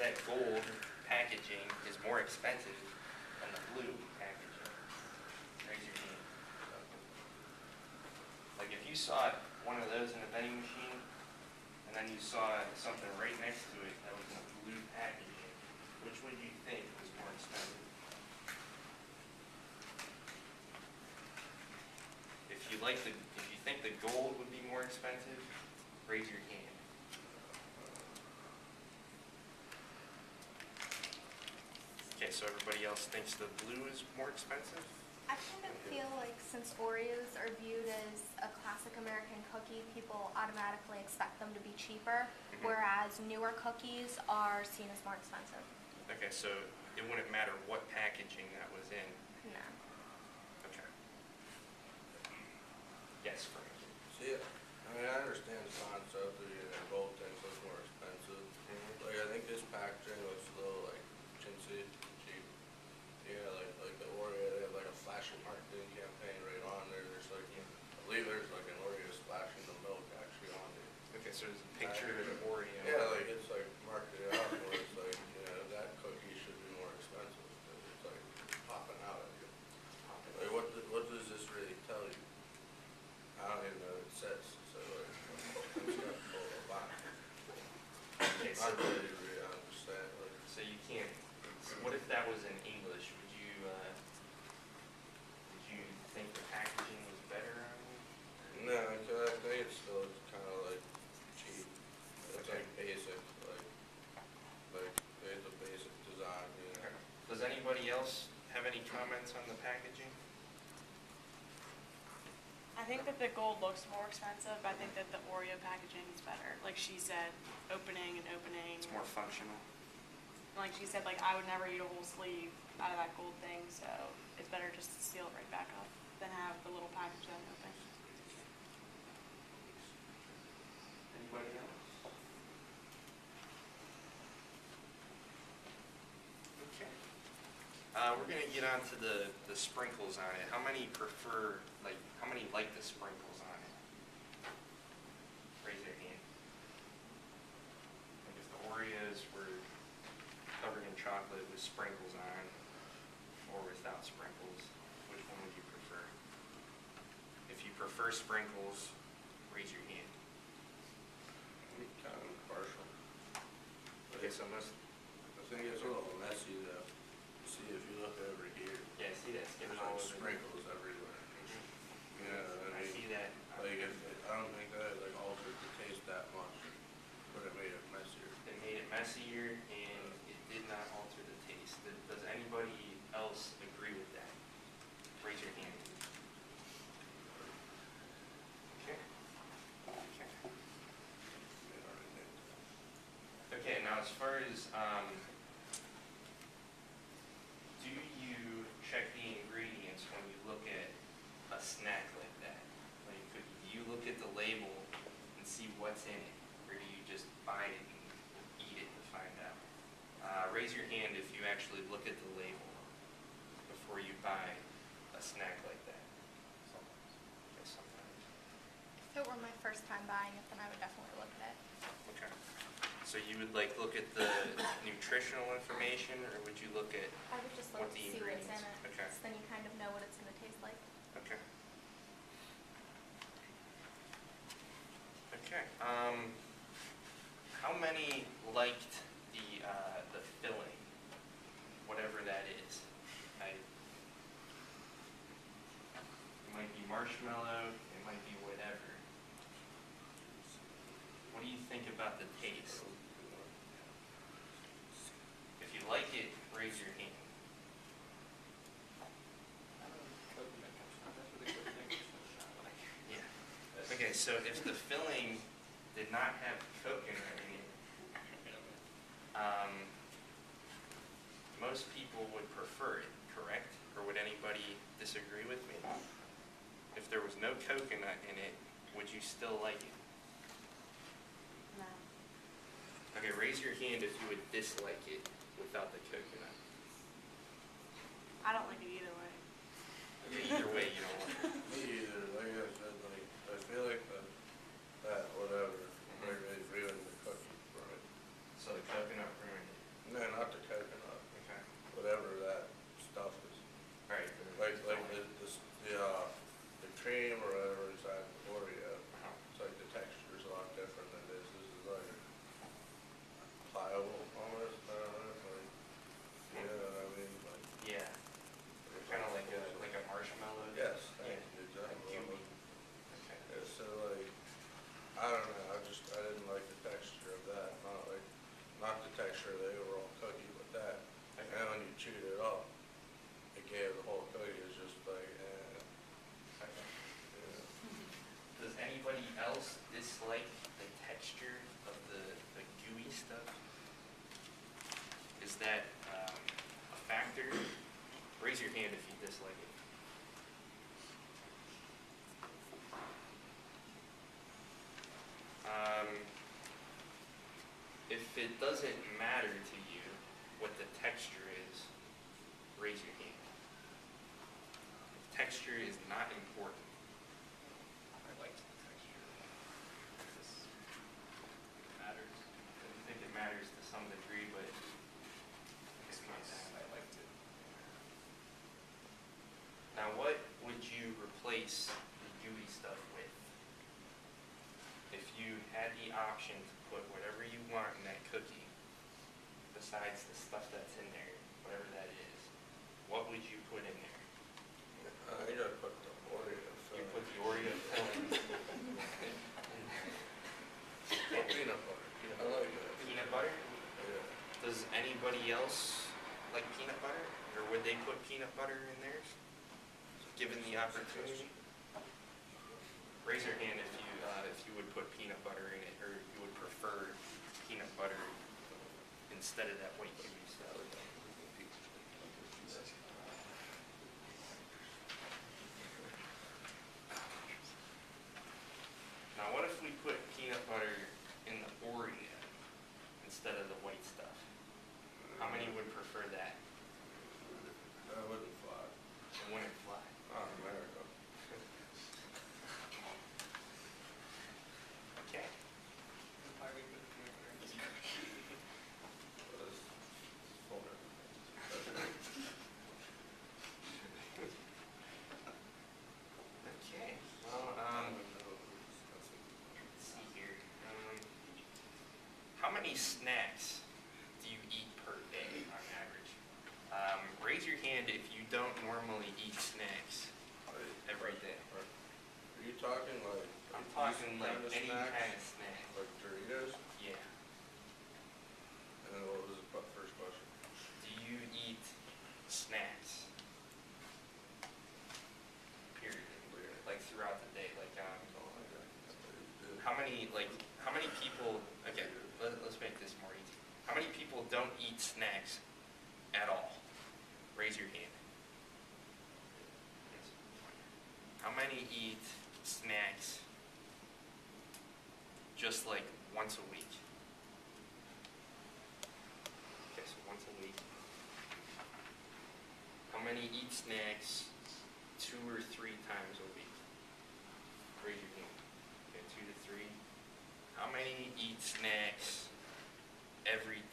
that gold packaging is more expensive than the blue packaging? Raise your hand. Like if you saw one of those in a vending machine, and then you saw something right next to it that was in a blue packaging, which would you think was more expensive? If you think the gold would be more expensive, raise your hand. Okay, so everybody else thinks the blue is more expensive? I kind of feel like since Oreos are viewed as a classic American cookie, people automatically expect them to be cheaper, whereas newer cookies are seen as more expensive. Okay, so it wouldn't matter what packaging that was in. No. Okay. Yes, Frank. See, I mean, I understand the concept of gold things look more expensive. Like, I think this packaging looks a little like chintzy, cheap. Yeah, like the Oreo, they have like a flashing marketing campaign right on there. There's like, I believe there's like an Oreo splashing the milk actually on it. Okay, so there's a picture of an Oreo. Yeah, like it's like marketed out where it's like, that cookie should be more expensive because it's like popping out at you. Like, what does this really tell you? I don't even know what it says. So like, I'm just gonna pull it up. Okay, I really, really understand. Like, so you can't. So what if that was in English? Would you think the packaging was better on it? no, because I think it's still kind of like cheap. It's Okay. like basic, like it's a basic design. Does anybody else have any comments on the packaging? I think that the gold looks more expensive. I think that the Oreo packaging is better. Like she said, opening and opening. It's more functional. Like she said, like I would never eat a whole sleeve out of that gold thing, so it's better just to seal it right back up than have the little package that open. Anybody else? Okay. We're gonna get on to the sprinkles on it. How many prefer, how many like the sprinkles on it? Raise your hand. Like if the Oreos were covered in chocolate with sprinkles on, or without sprinkles, which one would you prefer? If you prefer sprinkles, raise your hand. I'm kind of partial. Okay, so most, I think it's a little messy though. See if you look over here. yeah, see that There's skipping all like over. sprinkles everywhere. I see that. Like I don't think that like altered the taste that much, but it made it messier. It made it messier and it did not alter the taste. Does anybody else agree with that? Raise your hand. Okay. Okay. Okay, now as far as, do you check the ingredients when you look at a snack like that? Like, do you look at the label and see what's in it? Or do you just buy it and eat it to find out? Raise your hand if you actually look at the label before you buy a snack like that. Sometimes. Okay, sometimes. If it were my first time buying it, then I would definitely look at it. Okay. So you would look at the nutritional information, or would you look at I would just look what to the see what's in ingredients? it. Okay. So then you kind of know what it's going to taste like. Okay. Okay. How many liked the filling, whatever that is? It might be marshmallow. It might be whatever. What do you think about the taste? If you like it, raise your hand. Yeah. Okay, so if the filling did not have coconut in it, most people would prefer it, correct? Or would anybody disagree with me? If there was no coconut in it, would you still like it? No. Okay, raise your hand if you would dislike it without the coconut. I don't like it either way. Okay, either way, you don't want it. Me either. Like I said, like I feel like that whatever really ruined the cookie for it. So the coconut ruined it. Is that a factor? Raise your hand if you dislike it. If it doesn't matter to you what the texture is, raise your hand. If texture is not important. I like the texture. This matters. I think it matters to some degree, but it's not that. I liked it. Now, what would you replace the gooey stuff with? If you had the option to put whatever you want in that cookie, besides the stuff that's in there, whatever that is, what would you put in there? You gotta put the Oreo. You put the Oreo filling. Peanut butter. I like that. Peanut butter? Yeah. Does anybody else like peanut butter? Or would they put peanut butter in theirs? Given the opportunity? Raise your hand if you would put peanut butter in it, or if you would prefer peanut butter instead of that white gooey stuff. Now, what if we put peanut butter in the Oreo instead of the white stuff? How many would prefer that? That wouldn't fly. It wouldn't fly. Not in America. Okay. Why we put peanut butter in this? That's funny. Okay. Well, let's see here. How many snacks do you eat per day on average? Raise your hand if you don't normally eat snacks every day. Are you talking like? I'm talking like kind of any snacks? kind of snack. Like Doritos? Yeah. And then what was the first question? Do you eat snacks? Period. Like throughout the day. Like how many people? Okay, let's make this more easy. How many people don't eat snacks at all? Raise your hand. Yes. How many eat snacks just like once a week? Okay, so once a week. How many eat snacks 2 or 3 times a week? Raise your hand. Okay, 2 to 3. How many eat snacks every